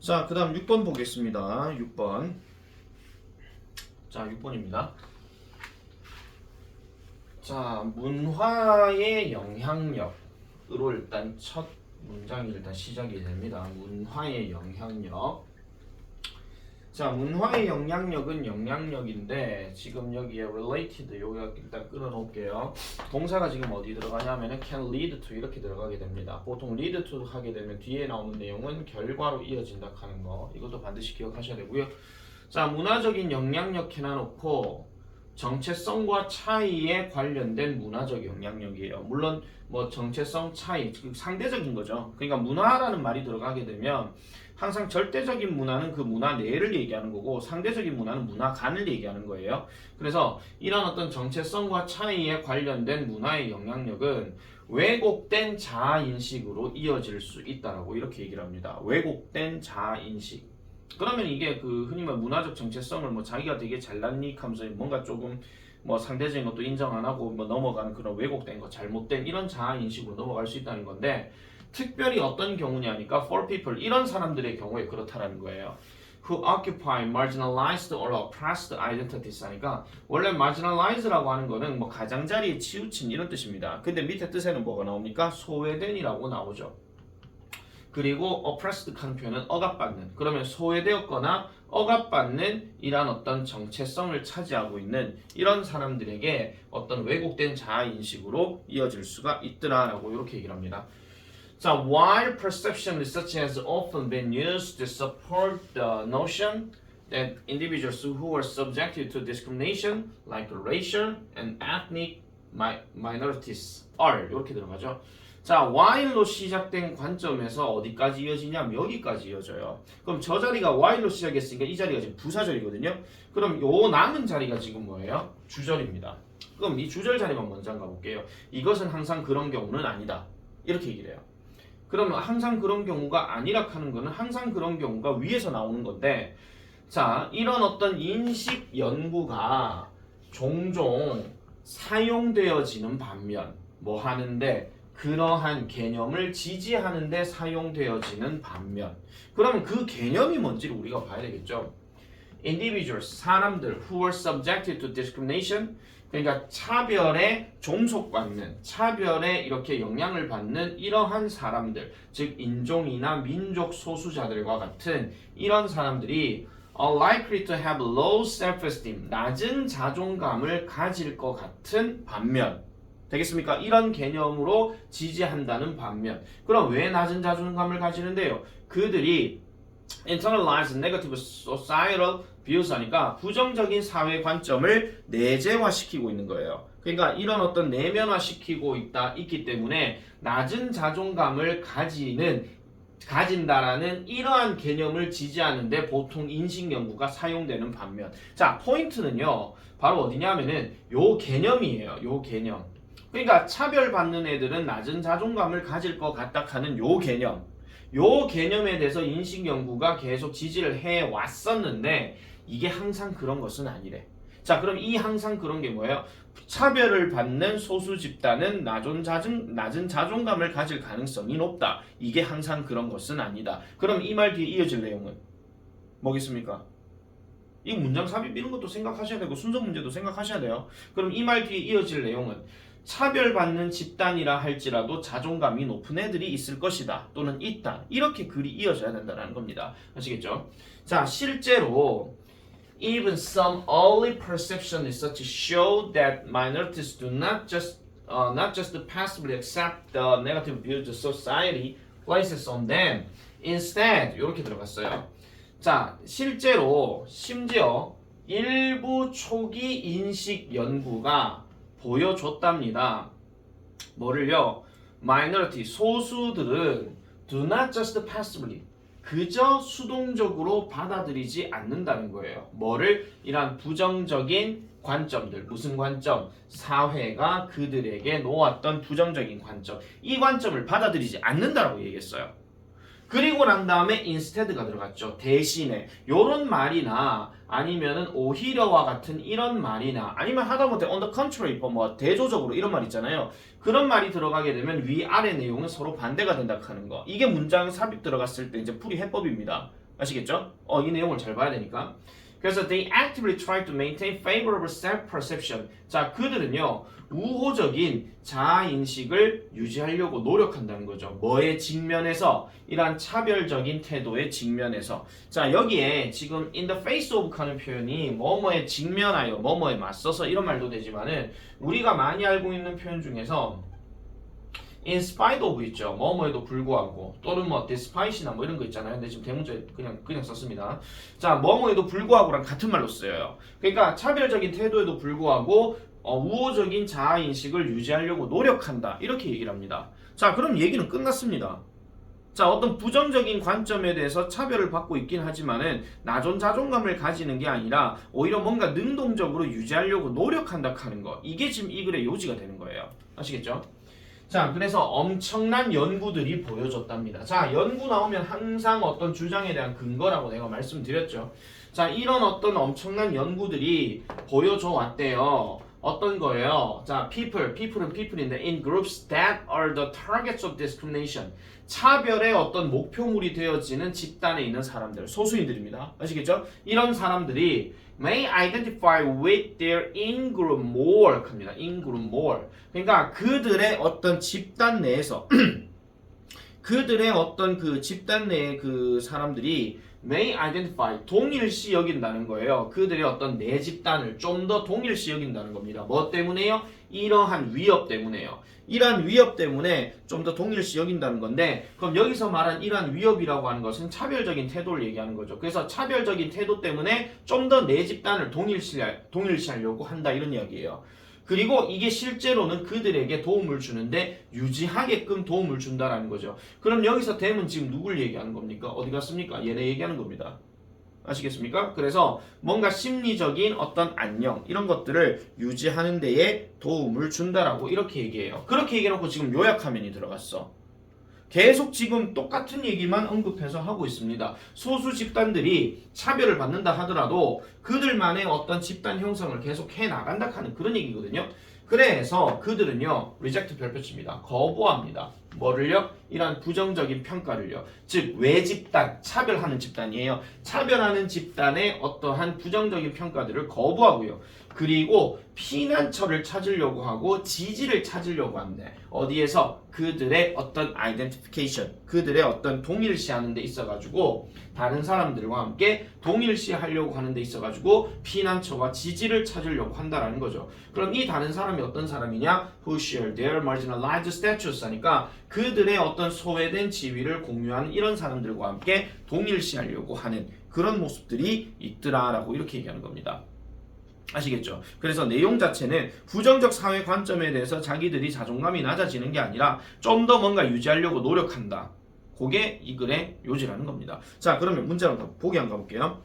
자, 그 다음 6번 보겠습니다. 6번. 자, 6번입니다. 자, 문화의 영향력으로 일단 첫 문장이 일단 시작이 됩니다. 문화의 영향력. 자, 문화의 영향력은 영향력인데 지금 여기에 related 요거 일단 끊어놓을게요. 동사가 지금 어디 들어가냐면은 can lead to 이렇게 들어가게 됩니다. 보통 lead to 하게 되면 뒤에 나오는 내용은 결과로 이어진다 하는 거 이것도 반드시 기억하셔야 되고요. 자, 문화적인 영향력 해놔놓고 정체성과 차이에 관련된 문화적 영향력이에요. 물론 뭐 정체성 차이 상대적인 거죠. 그러니까 문화라는 말이 들어가게 되면 항상 절대적인 문화는 그 문화 내를 얘기하는 거고 상대적인 문화는 문화 간을 얘기하는 거예요. 그래서 이런 어떤 정체성과 차이에 관련된 문화의 영향력은 왜곡된 자아인식으로 이어질 수 있다라고 이렇게 얘기를 합니다. 왜곡된 자아인식. 그러면 이게 그 흔히 말 문화적 정체성을 뭐 자기가 되게 잘났니 하면서 뭔가 조금 뭐 상대적인 것도 인정 안 하고 뭐 넘어가는 그런 왜곡된 거 잘못된 이런 자아 인식으로 넘어갈 수 있다는 건데 특별히 어떤 경우냐니까 for people 이런 사람들의 경우에 그렇다라는 거예요. Who occupy marginalized or oppressed identities 하니까 원래 marginalized라고 하는 거는 뭐 가장자리에 치우친 이런 뜻입니다. 근데 밑에 뜻에는 뭐가 나옵니까? 소외된이라고 나오죠. 그리고 oppressed 하는 표현은 억압받는. 그러면 소외되었거나 억압받는 이란 어떤 정체성을 차지하고 있는 이런 사람들에게 어떤 왜곡된 자아인식으로 이어질 수가 있더라라고 이렇게 얘기를 합니다. 자, while perception research has often been used to support the notion that individuals who are subjected to discrimination like racial and ethnic minorities are 이렇게 들어가죠. 자, while로 시작된 관점에서 어디까지 이어지냐? 여기까지 이어져요. 그럼 저 자리가 while로 시작했으니까 이 자리가 지금 부사절이거든요. 그럼 요 남은 자리가 지금 뭐예요? 주절입니다. 그럼 이 주절 자리만 먼저 한번 가볼게요. 이것은 항상 그런 경우는 아니다. 이렇게 얘기를 해요. 그러면 항상 그런 경우가 아니라 하는 거는 항상 그런 경우가 위에서 나오는 건데 자, 이런 어떤 인식 연구가 종종 사용되어지는 반면 뭐 하는데 그러한 개념을 지지하는 데 사용되어지는 반면 그러면 그 개념이 뭔지를 우리가 봐야 되겠죠. Individuals, 사람들 who are subjected to discrimination 그러니까 차별에 종속받는 차별에 이렇게 영향을 받는 이러한 사람들 즉 인종이나 민족 소수자들과 같은 이런 사람들이 are likely to have low self-esteem 낮은 자존감을 가질 것 같은 반면 되겠습니까? 이런 개념으로 지지한다는 반면 그럼 왜 낮은 자존감을 가지는데요? 그들이 internalized negative societal views 하니까 부정적인 사회 관점을 내재화시키고 있는 거예요. 그러니까 이런 어떤 내면화시키고 있기 때문에 낮은 자존감을 가진다라는 이러한 개념을 지지하는데 보통 인식 연구가 사용되는 반면 자 포인트는요 바로 어디냐면은 요 개념이에요. 요 개념 그러니까 차별받는 애들은 낮은 자존감을 가질 것 같다 하는 요 개념 요 개념에 대해서 인식 연구가 계속 지지를 해 왔었는데 이게 항상 그런 것은 아니래. 자, 그럼 이 항상 그런 게 뭐예요? 차별을 받는 소수 집단은 낮은 자존감을 가질 가능성이 높다. 이게 항상 그런 것은 아니다. 그럼 이 말 뒤에 이어질 내용은 뭐겠습니까? 이 문장 삽입 이런 것도 생각하셔야 되고 순서 문제도 생각하셔야 돼요. 그럼 이 말 뒤에 이어질 내용은 차별받는 집단이라 할지라도 자존감이 높은 애들이 있을 것이다 또는 있다 이렇게 글이 이어져야 된다는 겁니다. 아시겠죠? 자 실제로 even some early perception research show that minorities do not just passively accept the negative views society places on them. Instead 이렇게 들어갔어요. 자 실제로 심지어 일부 초기 인식 연구가 보여줬답니다. 뭐를요? minority, 소수들은 do not just passively, 그저 수동적으로 받아들이지 않는다는 거예요. 뭐를? 이러한 부정적인 관점들, 무슨 관점? 사회가 그들에게 놓았던 부정적인 관점, 이 관점을 받아들이지 않는다라고 얘기했어요. 그리고 난 다음에 instead가 들어갔죠. 대신에 요런 말이나 아니면은 오히려와 같은 이런 말이나 아니면 하다못해 on the contrary 뭐 대조적으로 이런 말 있잖아요. 그런 말이 들어가게 되면 위아래 내용은 서로 반대가 된다 하는 거. 이게 문장 삽입 들어갔을 때 이제 풀이 해법입니다. 아시겠죠? 이 내용을 잘 봐야 되니까. 그래서 they actively try to maintain favorable self-perception. 자, 그들은요 우호적인 자아인식을 유지하려고 노력한다는 거죠. 뭐에 직면해서? 이러한 차별적인 태도의 직면해서. 자, 여기에 지금 in the face of 하는 표현이 뭐뭐에 직면하여, 뭐뭐에 맞서서 이런 말도 되지만은 우리가 많이 알고 있는 표현 중에서 in spite of 있죠. 뭐뭐에도 불구하고 또는 뭐 despite나 뭐 이런 거 있잖아요. 근데 지금 대문자에 그냥 썼습니다. 자, 뭐뭐에도 불구하고랑 같은 말로 쓰여요. 그러니까 차별적인 태도에도 불구하고 우호적인 자아 인식을 유지하려고 노력한다. 이렇게 얘기를 합니다. 자, 그럼 얘기는 끝났습니다. 자, 어떤 부정적인 관점에 대해서 차별을 받고 있긴 하지만은 나존 자존감을 가지는 게 아니라 오히려 뭔가 능동적으로 유지하려고 노력한다 하는 거. 이게 지금 이 글의 요지가 되는 거예요. 아시겠죠? 자, 그래서 엄청난 연구들이 보여줬답니다. 자, 연구 나오면 항상 어떤 주장에 대한 근거라고 내가 말씀드렸죠. 자, 이런 어떤 엄청난 연구들이 보여줘 왔대요. 어떤 거예요? 자, people은 people인데 in groups that are the targets of discrimination. 차별의 어떤 목표물이 되어지는 집단에 있는 사람들, 소수인들입니다. 아시겠죠? 이런 사람들이 may identify with their in-group more 합니다. in-group more. 그러니까 그들의 어떤 집단 내에서 그들의 어떤 그 집단 내의 그 사람들이 may identify 동일시 여긴다는 거예요. 그들의 어떤 내 집단을 좀 더 동일시 여긴다는 겁니다. 뭐 때문에요? 이러한 위협 때문에요. 이러한 위협 때문에 좀 더 동일시 여긴다는 건데, 그럼 여기서 말한 이러한 위협이라고 하는 것은 차별적인 태도를 얘기하는 거죠. 그래서 차별적인 태도 때문에 좀 더 내 집단을 동일시하려고 한다 이런 이야기예요. 그리고 이게 실제로는 그들에게 도움을 주는데 유지하게끔 도움을 준다라는 거죠. 그럼 여기서 댐은 지금 누굴 얘기하는 겁니까? 어디 갔습니까? 얘네 얘기하는 겁니다. 아시겠습니까? 그래서 뭔가 심리적인 어떤 안녕 이런 것들을 유지하는 데에 도움을 준다라고 이렇게 얘기해요. 그렇게 얘기해놓고 지금 요약화면이 들어갔어. 계속 지금 똑같은 얘기만 언급해서 하고 있습니다. 소수 집단들이 차별을 받는다 하더라도 그들만의 어떤 집단 형성을 계속 해나간다 하는 그런 얘기거든요. 그래서 그들은요 reject 별표치입니다. 거부합니다. 뭐를요? 이러한 부정적인 평가를요. 즉 외집단, 차별하는 집단이에요. 차별하는 집단의 어떠한 부정적인 평가들을 거부하고요. 그리고 피난처를 찾으려고 하고 지지를 찾으려고 하는데 어디에서? 그들의 어떤 identification, 그들의 어떤 동일시하는 데 있어가지고 다른 사람들과 함께 동일시하려고 하는 데 있어가지고 피난처와 지지를 찾으려고 한다라는 거죠. 그럼 이 다른 사람이 어떤 사람이냐? Who share their marginalized status 하니까 그들의 어떤 소외된 지위를 공유하는 이런 사람들과 함께 동일시하려고 하는 그런 모습들이 있더라라고 이렇게 얘기하는 겁니다. 아시겠죠? 그래서 내용 자체는 부정적 사회 관점에 대해서 자기들이 자존감이 낮아지는 게 아니라 좀 더 뭔가 유지하려고 노력한다. 그게 이 글의 요지라는 겁니다. 자, 그러면 문제를 보기 한번 가볼게요.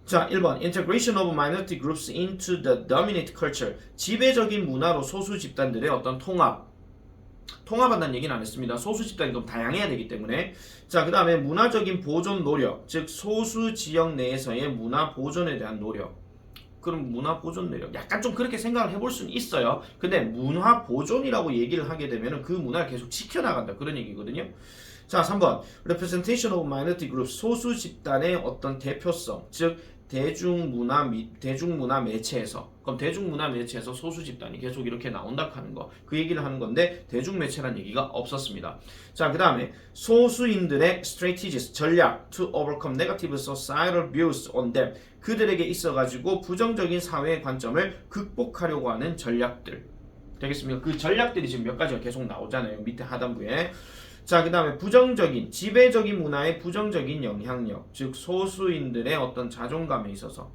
자, 1번 Integration of minority groups into the dominant culture. 지배적인 문화로 소수 집단들의 어떤 통합한다는 얘기는 안 했습니다. 소수 집단이 좀 다양해야 되기 때문에. 자, 그 다음에 문화적인 보존 노력, 즉 소수 지역 내에서의 문화 보존에 대한 노력. 그럼 문화 보존 노력 약간 좀 그렇게 생각을 해볼 수는 있어요. 근데 문화 보존이라고 얘기를 하게 되면 그 문화를 계속 지켜나간다 그런 얘기거든요. 자, 3번 Representation of minority groups. 소수 집단의 어떤 대표성, 즉 대중문화 매체에서. 그럼 대중문화 매체에서 소수 집단이 계속 이렇게 나온다 하는 거, 그 얘기를 하는 건데 대중매체란 얘기가 없었습니다. 자, 그 다음에 소수인들의 strategies, 전략 to overcome negative societal views on them. 그들에게 있어가지고 부정적인 사회의 관점을 극복하려고 하는 전략들 되겠습니까? 그 전략들이 지금 몇 가지가 계속 나오잖아요. 밑에 하단부에. 자, 그 다음에 부정적인, 지배적인 문화의 부정적인 영향력, 즉 소수인들의 어떤 자존감에 있어서.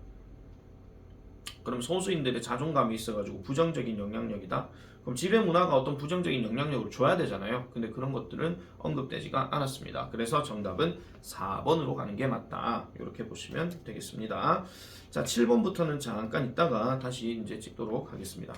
그럼 소수인들의 자존감이 있어가지고 부정적인 영향력이다. 그럼 지배 문화가 어떤 부정적인 영향력을 줘야 되잖아요. 근데 그런 것들은 언급되지가 않았습니다. 그래서 정답은 4번으로 가는 게 맞다. 이렇게 보시면 되겠습니다. 자, 7번부터는 잠깐 있다가 다시 이제 찍도록 하겠습니다.